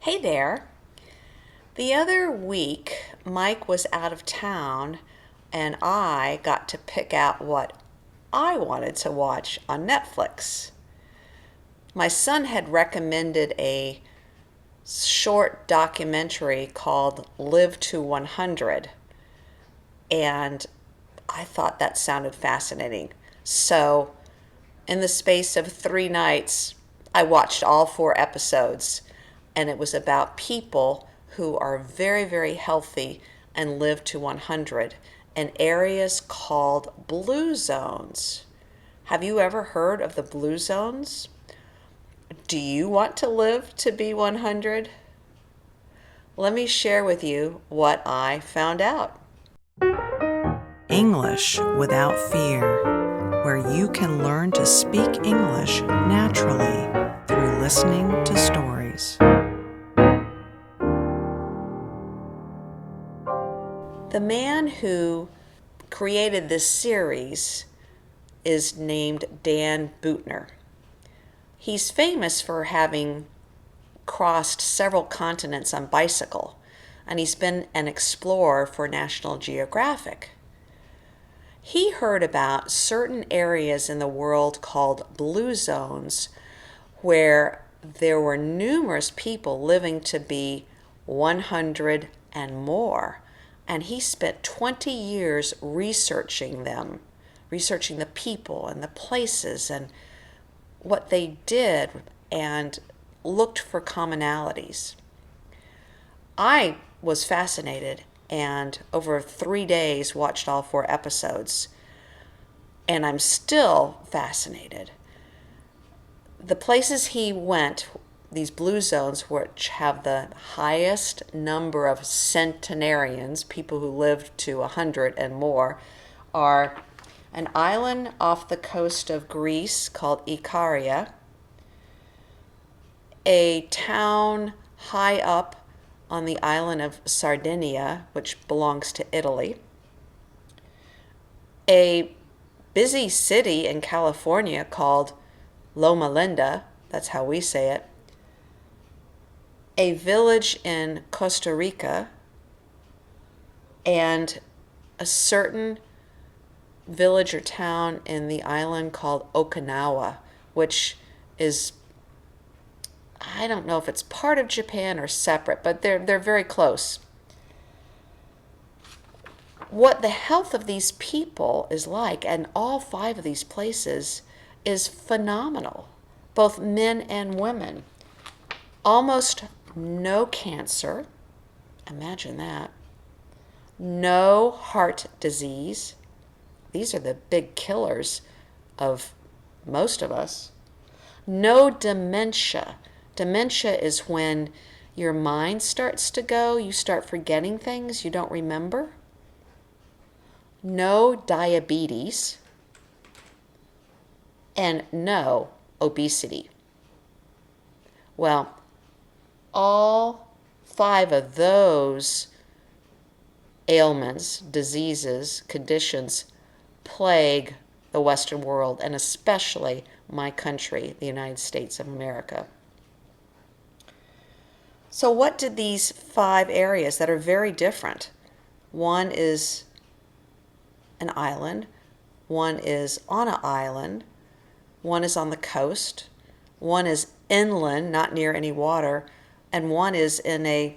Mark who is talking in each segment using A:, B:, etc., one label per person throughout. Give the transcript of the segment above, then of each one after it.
A: Hey there. The other week, Mike was out of town, and I got to pick out what I wanted to watch on Netflix. My son had recommended a short documentary called Live to 100, and I thought that sounded fascinating. So, in the space of 3 nights, I watched all 4 episodes, and it was about people who are very, very healthy and live to 100 in areas called blue zones. Have you ever heard of the blue zones? Do you want to live to be 100? Let me share with you what I found out.
B: English Without Fear, where you can learn to speak English naturally through listening to stories.
A: The man who created this series is named Dan Buettner. He's famous for having crossed several continents on bicycle, and he's been an explorer for National Geographic. He heard about certain areas in the world called blue zones where there were numerous people living to be 100 and more. And he spent 20 years researching them, researching the people and the places and what they did, and looked for commonalities. I was fascinated and over 3 days watched all 4 episodes, and I'm still fascinated. The places he went, these blue zones, which have the highest number of centenarians, people who lived to 100 and more, are an island off the coast of Greece called Ikaria, a town high up on the island of Sardinia, which belongs to Italy, a busy city in California called Loma Linda, that's how we say it, a village in Costa Rica, and a certain village or town in the island called Okinawa, which is, I don't know if it's part of Japan or separate, but they're very close. What the health of these people is like, and all 5 of these places, is phenomenal, both men and women. Almost no cancer, imagine that. No heart disease. These are the big killers of most of us. No dementia. Dementia is when your mind starts to go, you start forgetting things you don't remember. No diabetes, and no obesity. Well, all 5 of those ailments, diseases, conditions plague the Western world, and especially my country, the United States of America. So what did these 5 areas that are very different? One is an island, one is on an island, one is on the coast, one is inland, not near any water, and one is in a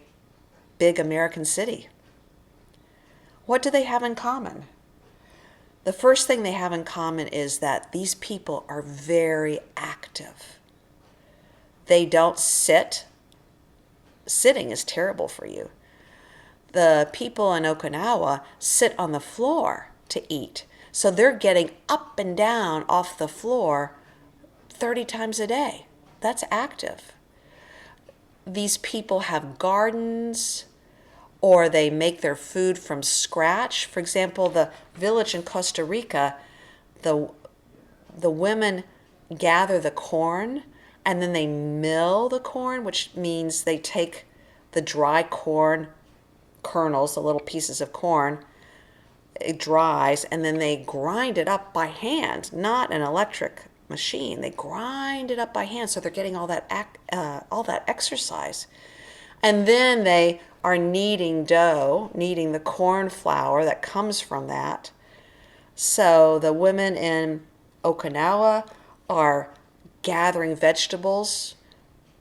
A: big American city. What do they have in common? The first thing they have in common is that these people are very active. They don't sit. Sitting is terrible for you. The people in Okinawa sit on the floor to eat. So they're getting up and down off the floor 30 times a day. That's active. These people have gardens, or they make their food from scratch. For example, the village in Costa Rica, the women gather the corn and then they mill the corn, which means they take the dry corn kernels, the little pieces of corn, it dries, and then they grind it up by hand, not an electric machine. They grind it up by hand, so they're getting all that exercise. And then they are kneading dough, kneading the corn flour that comes from that. So the women in Okinawa are gathering vegetables.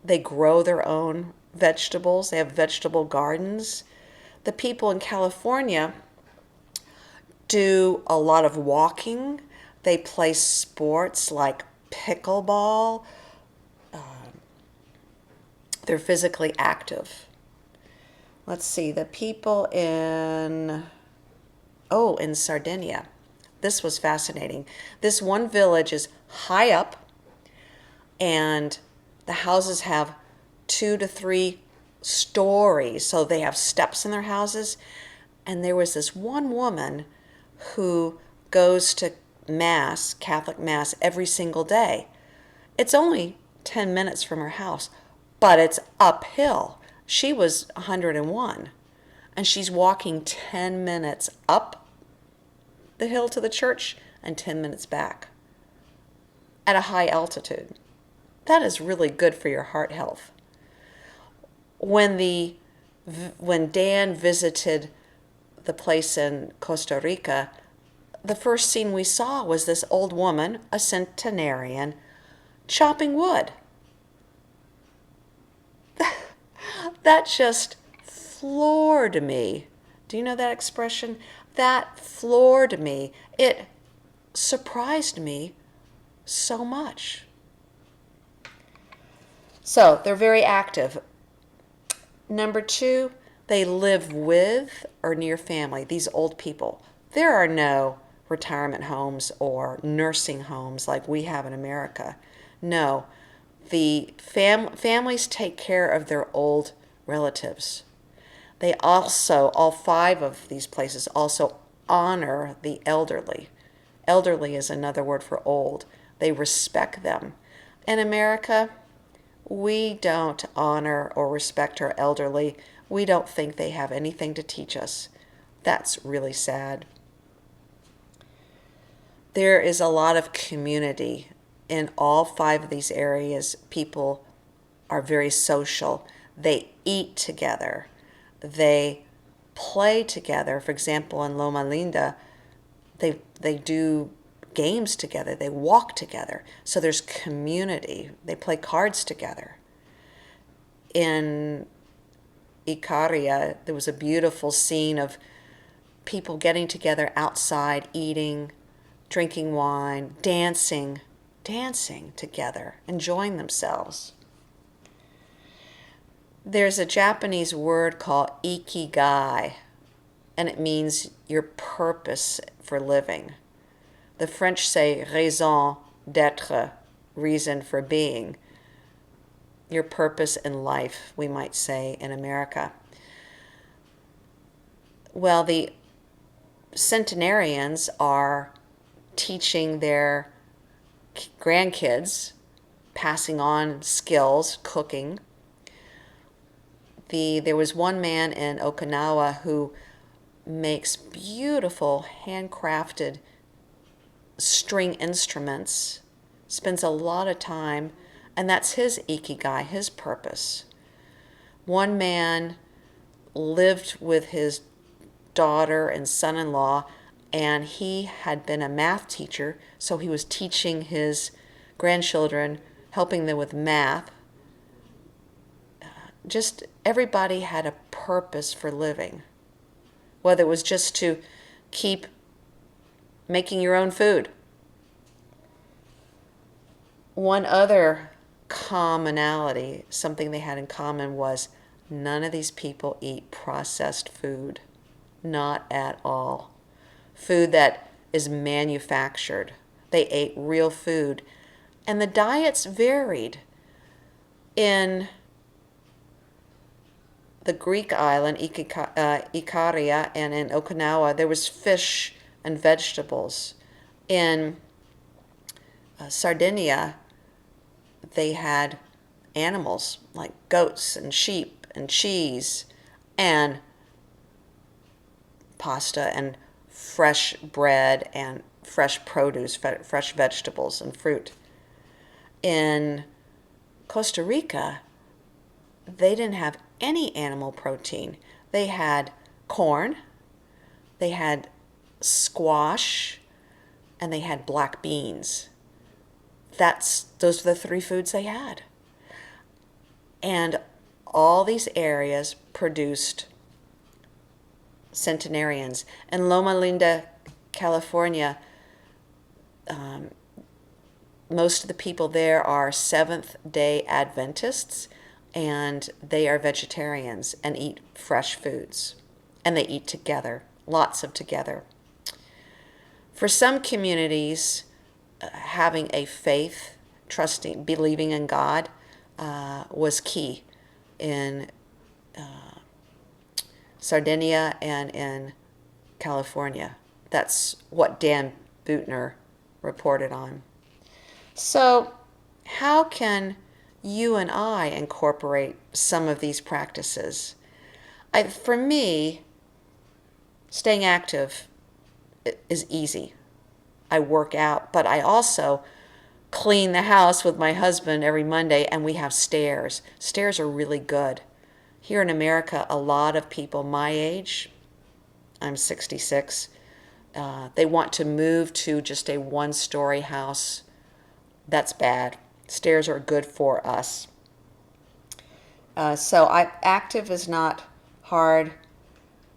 A: They grow their own vegetables. They have vegetable gardens. The people in California do a lot of walking. They play sports like pickleball. They're physically active. Let's see, the people in Sardinia. This was fascinating. This one village is high up, and the houses have 2 to 3 stories, so they have steps in their houses. And there was this one woman who goes to Mass, Catholic Mass, every single day. It's only 10 minutes from her house, but it's uphill. She was 101, and she's walking 10 minutes up the hill to the church and 10 minutes back at a high altitude. That is really good for your heart health. When Dan visited the place in Costa Rica, the first scene we saw was this old woman, a centenarian, chopping wood. That just floored me. Do you know that expression? That floored me. It surprised me so much. So they're very active. Number 2, they live with or near family, these old people. There are no retirement homes or nursing homes like we have in America. No, the families take care of their old relatives. They also, all 5 of these places also honor the elderly. Elderly is another word for old. They respect them. In America, we don't honor or respect our elderly. We don't think they have anything to teach us. That's really sad. There is a lot of community in all 5 of these areas. People are very social. They eat together. They play together. For example, in Loma Linda, they do games together. They walk together. So there's community. They play cards together. In Icaria, there was a beautiful scene of people getting together outside, eating, drinking wine, dancing together, enjoying themselves. There's a Japanese word called ikigai, and it means your purpose for living. The French say raison d'être, reason for being. Your purpose in life, we might say in America. Well, the centenarians are teaching their grandkids, passing on skills, cooking. There was one man in Okinawa who makes beautiful handcrafted string instruments, spends a lot of time, and that's his ikigai, his purpose. One man lived with his daughter and son-in-law, and he had been a math teacher, so he was teaching his grandchildren, helping them with math. Just everybody had a purpose for living, whether it was just to keep making your own food. One other commonality, something they had in common, was none of these people eat processed food. Not at all. Food that is manufactured. They ate real food. And the diets varied. In the Greek island, Ikaria, and in Okinawa, there was fish and vegetables. In Sardinia, they had animals like goats and sheep and cheese and pasta and fresh bread and fresh produce, fresh vegetables and fruit. In Costa Rica, they didn't have any animal protein. They had corn, they had squash, and they had black beans. Those are the three foods they had. And all these areas produced centenarians. In Loma Linda, California, most of the people there are Seventh-day Adventists, and they are vegetarians and eat fresh foods. And they eat together, lots of together. For some communities, having a faith, trusting, believing in God, was key in Sardinia and in California. That's what Dan Buettner reported on. So, how can you and I incorporate some of these practices? For me, staying active is easy. I work out, but I also clean the house with my husband every Monday, and we have stairs. Stairs are really good. Here in America, a lot of people my age, I'm 66, they want to move to just a one-story house. That's bad. Stairs are good for us. Active is not hard.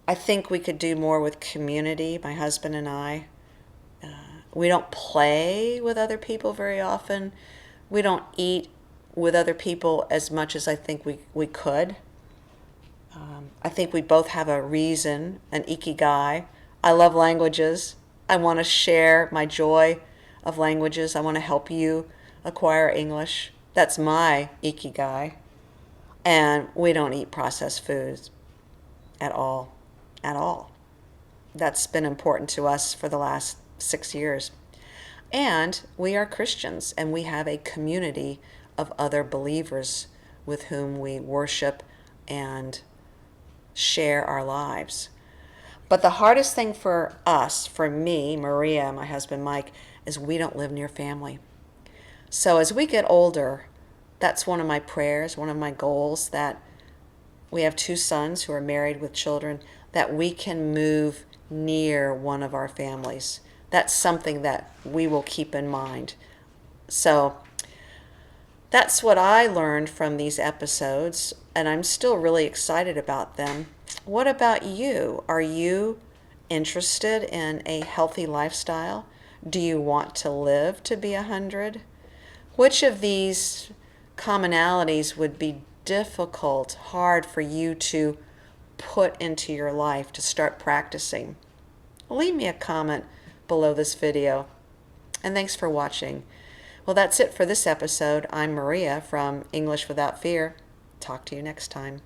A: I think we could do more with community, my husband and I. We don't play with other people very often. We don't eat with other people as much as I think we could. I think we both have a reason, an ikigai. I love languages. I want to share my joy of languages. I want to help you acquire English. That's my ikigai. And we don't eat processed foods at all. At all. That's been important to us for the last 6 years. And we are Christians, and we have a community of other believers with whom we worship and share our lives. But the hardest thing for us, for me, Maria, my husband Mike, is we don't live near family. So as we get older, that's one of my prayers, one of my goals, that we have 2 sons who are married with children, that we can move near one of our families. That's something that we will keep in mind. So that's what I learned from these episodes, and I'm still really excited about them. What about you? Are you interested in a healthy lifestyle? Do you want to live to be 100? Which of these commonalities would be difficult, hard for you to put into your life to start practicing? Leave me a comment below this video. And thanks for watching. Well, that's it for this episode. I'm Maria from English Without Fear. Talk to you next time.